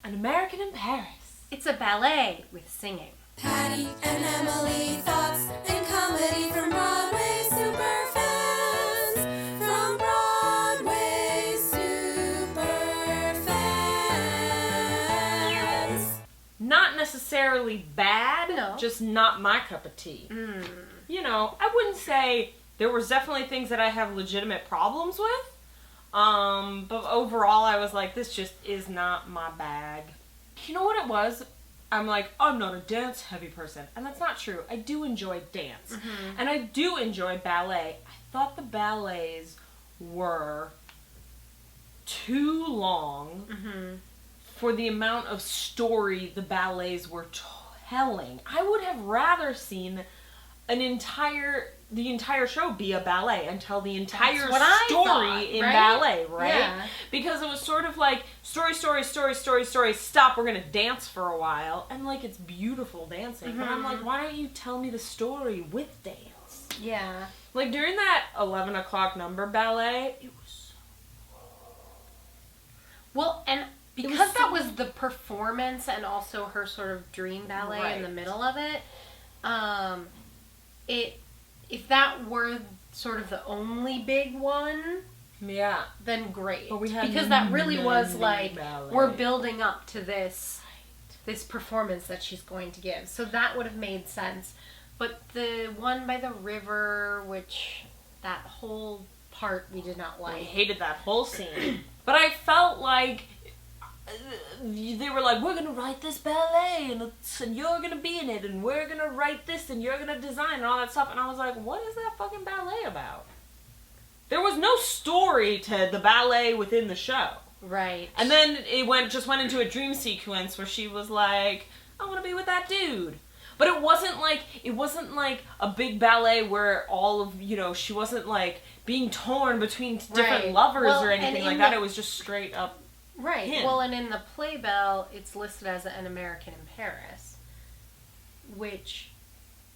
An American in Paris. It's a ballet with singing. Patty and Emily, thoughts and comedy from Broadway superfans. From Broadway superfans. Not necessarily bad, No. just not my cup of tea. You know, I wouldn't say there was definitely things that I have legitimate problems with. But overall I was like, this just is not my bag. You know what it was? I'm like, I'm not a dance heavy person. And that's not true. I do enjoy dance. And I do enjoy ballet. I thought the ballets were too long for the amount of story the ballets were telling. I would have rather seen the entire show be a ballet and tell the entire story in ballet, right? Yeah. Because it was sort of like story, stop, we're gonna dance for a while, and like it's beautiful dancing. But I'm like, why don't you tell me the story with dance? Yeah. Like during that 11 o'clock number ballet, it was Well, and because that was the performance and also her sort of dream ballet in the middle of it, if that were sort of the only big one, then great. But we had because that really was like ballet. we're building up to this performance that she's going to give. So that would have made sense. But the one by the river, which that whole part we did not I like. hated that whole scene. But I felt like they were like, we're gonna write this ballet and you're gonna be in it and we're gonna write this and you're gonna design and all that stuff, and I was like, what is that fucking ballet about? There was no story to the ballet within the show. Right. And then it just went into a dream sequence where she was like, I wanna be with that dude. But it wasn't like a big ballet where all of, she wasn't like being torn between different lovers or anything like that. It was just straight up. Right. him. Well, and in the Playbill, it's listed as an American in Paris, which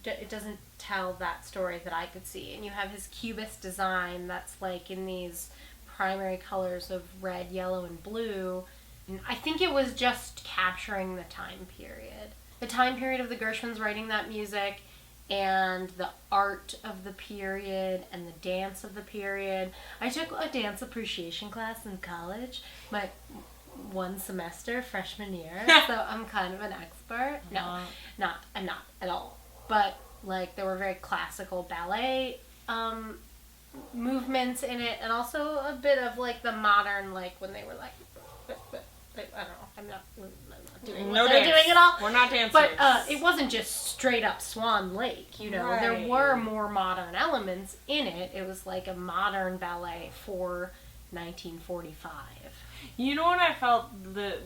it doesn't tell that story that I could see. And you have his cubist design that's like in these primary colors of red, yellow, and blue. And I think it was just capturing the time period. The time period of the Gershwins writing that music, and the art of the period, and the dance of the period. I took a dance appreciation class in college, my one semester, freshman year, so I'm kind of an expert. No, I'm not at all. But, like, there were very classical ballet movements in it, and also a bit of, like, the modern, like, when they were, like, I don't know, I'm not doing what they're doing at all. We're not dancers. But it wasn't just straight up Swan Lake, Right. There were more modern elements in it. It was like a modern ballet for 1945. You know what I felt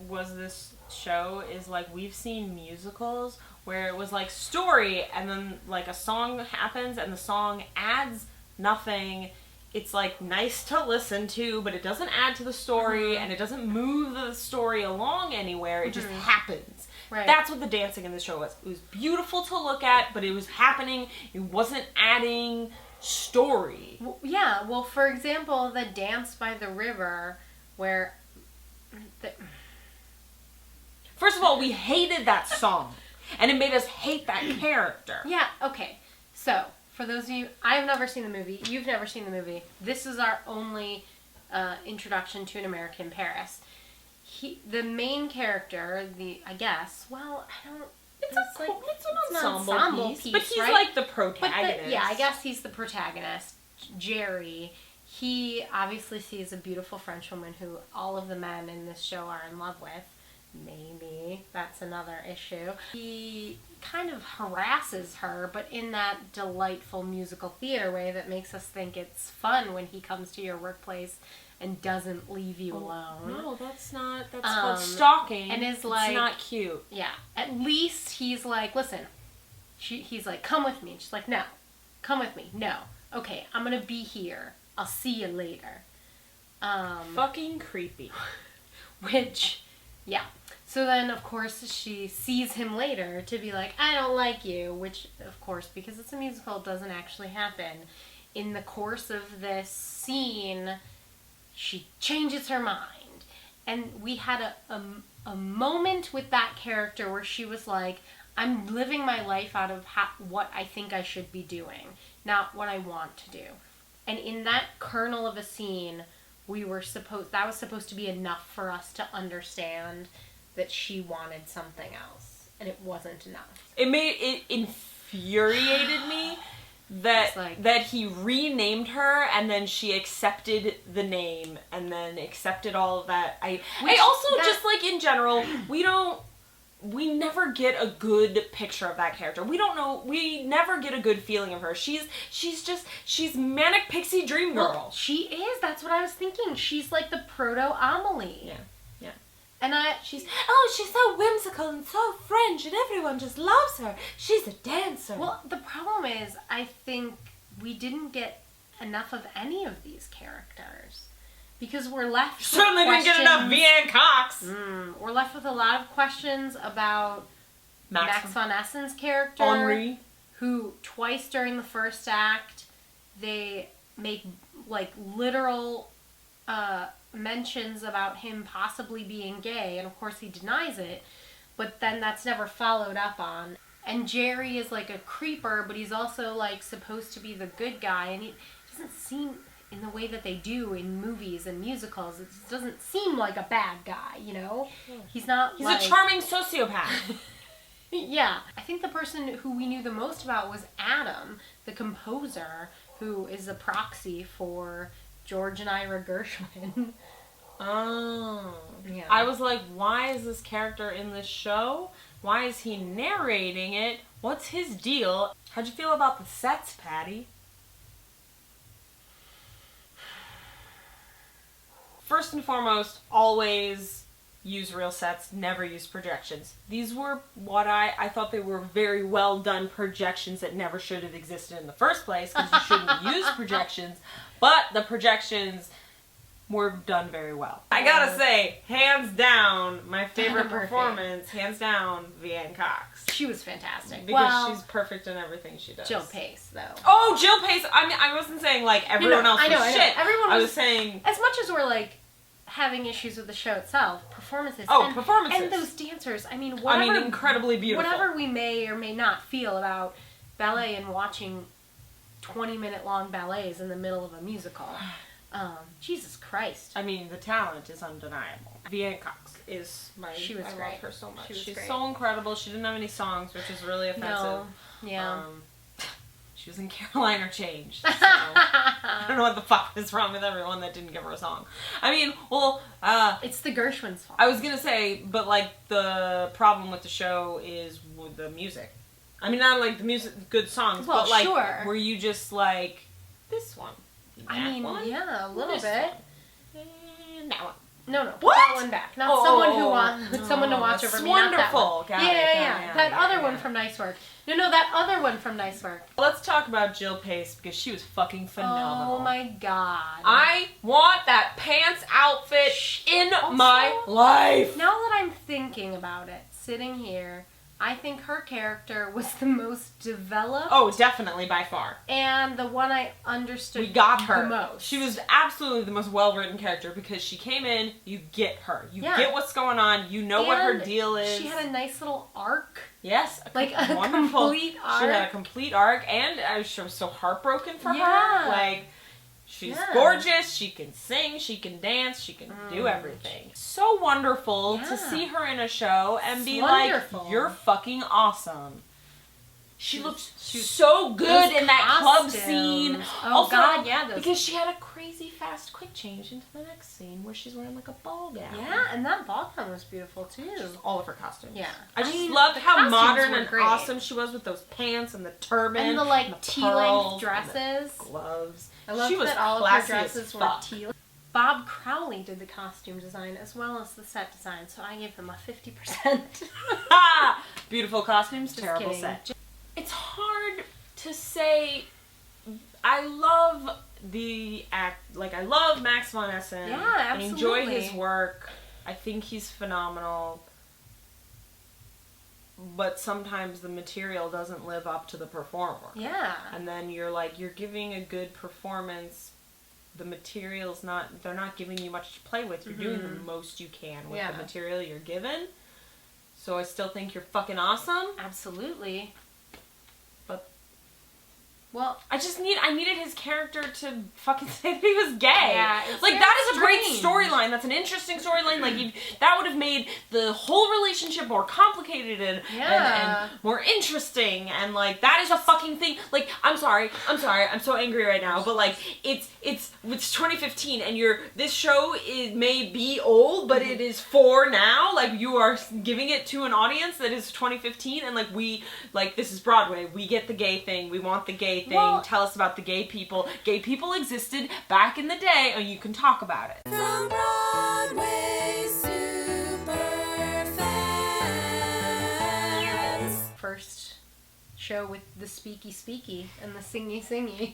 was this show is like, we've seen musicals where it was like story and then like a song happens and the song adds nothing. It's like nice to listen to, but it doesn't add to the story and it doesn't move the story along anywhere. It just happens. Right. That's what the dancing in the show was. It was beautiful to look at, but it was happening. It wasn't adding story. Well, for example, the dance by the river where... First of all, we hated that song. And it made us hate that character. Yeah, okay. So... for those of you, I have never seen the movie. You've never seen the movie. This is our only introduction to an American in Paris. The main character, it's an ensemble piece, but he's like the protagonist. I guess he's the protagonist, Jerry. He obviously sees a beautiful French woman who all of the men in this show are in love with. Maybe. That's another issue. He kind of harasses her, but in that delightful musical theater way that makes us think it's fun when he comes to your workplace and doesn't leave you alone. No, that's called stalking. And is like... it's not cute. Yeah. At least he's like, listen, he's like, come with me. And she's like, no. Come with me. No. Okay, I'm gonna be here. I'll see you later. Fucking creepy. Which, yeah. So then, of course, she sees him later to be like, I don't like you, which, of course, because it's a musical, doesn't actually happen. In the course of this scene, she changes her mind. And we had a moment with that character where she was like, I'm living my life out of what I think I should be doing, not what I want to do. And in that kernel of a scene, that was supposed to be enough for us to understand that she wanted something else, and it wasn't enough. It infuriated me that he renamed her, and then she accepted the name, and then accepted all of that. Just like in general, we never get a good picture of that character. We never get a good feeling of her. She's manic pixie dream girl. Well, she is. That's what I was thinking. She's like the proto-Amelie. Yeah. And she's so whimsical and so French, and everyone just loves her. She's a dancer. Well, the problem is, I think we didn't get enough of any of these characters. Because we're left with certainly didn't get enough Veanne Cox. We're left with a lot of questions about Max von Essen's character. Henri. Who, twice during the first act, they make, like, literal mentions about him possibly being gay. And, of course, he denies it. But then that's never followed up on. And Jerry is, like, a creeper, but he's also, like, supposed to be the good guy. And he doesn't seem... in the way that they do in movies and musicals, it doesn't seem like a bad guy, you know? He's not He's a charming sociopath. Yeah. I think the person who we knew the most about was Adam, the composer, who is a proxy for George and Ira Gershwin. Oh. Yeah. I was like, why is this character in this show? Why is he narrating it? What's his deal? How'd you feel about the sets, Patty? First and foremost, always use real sets, never use projections. These were what I thought they were very well done projections that never should have existed in the first place, because you shouldn't use projections, but the projections were done very well. I gotta say, hands down, my favorite performance, hands down, Veanne Cox. She was fantastic. Because she's perfect in everything she does. Jill Paice, though. Oh, Jill Paice! I mean, I wasn't saying, like, everyone else was shit. I was saying... As much as we're, like, having issues with the show itself, performances. Performances. And those dancers, incredibly beautiful. Whatever we may or may not feel about ballet and watching 20-minute long ballets in the middle of a musical... Jesus Christ. I mean, the talent is undeniable. Veanne Cox is She was great. I love her so much. She's great. so incredible. She didn't have any songs, which is really offensive. No. Yeah. She was in Caroline or Change. So I don't know what the fuck is wrong with everyone that didn't give her a song. I mean, it's the Gershwin's fault. I was gonna say, but, like, the problem with the show is with the music. I mean, not, like, the music, good songs, but, like, were you just, like, this one? Yeah, a little bit. And that one. No, put that one back. Not someone who wants someone to watch over me. Wonderful. Not that one. That other one from Nice Work. No, that other one from Nice Work. Let's talk about Jill Paice, because she was fucking phenomenal. Oh my god. I want that pants outfit in my life. Now that I'm thinking about it, sitting here, I think her character was the most developed. Oh, definitely, by far. And the one I understood we got her. the most. She was absolutely the most well-written character, because she came in, you get her. You get what's going on, you know what her deal is. She had a nice little arc. Yes. A complete arc. She had a complete arc, and she was so heartbroken for her. Like, she's gorgeous, she can sing, she can dance, she can do everything. So wonderful to see her in a show and be like, you're fucking awesome. She looked so good in that club scene. Oh, also, God, yeah. Because she had a crazy fast quick change into the next scene where she's wearing, like, a ball gown. Yeah, and that ball gown was beautiful, too. Just all of her costumes. Yeah. I just loved how modern and awesome she was with those pants and the turban. And the, like, tea-length dresses. Gloves. I loved that all of her dresses were teal. Bob Crowley did the costume design as well as the set design, so I gave him a 50%. Beautiful costumes, Just terrible kidding. set. It's hard to say. I love the act. Like, I love Max von Essen. Yeah, absolutely. I enjoy his work. I think he's phenomenal. But sometimes the material doesn't live up to the performer. Yeah. And then you're like, you're giving a good performance, the material's they're not giving you much to play with. You're doing the most you can with the material you're given. So I still think you're fucking awesome. Absolutely. But, well, I needed his character to fucking say that he was gay. Yeah, like, that is a great storyline. That's an interesting storyline. Like, that would have made the whole relationship more complicated and more interesting. And, like, that is a fucking thing. Like, I'm sorry. I'm so angry right now. But, like, it's 2015 and this show may be old, but it is for now. Like, you are giving it to an audience that is 2015. And, like, this is Broadway. We get the gay thing. We want the gay thing. Well, tell us about the gay people. Gay people existed back in the day, and you can talk about it. From Broadway Superfans. First show with the speaky and the singy.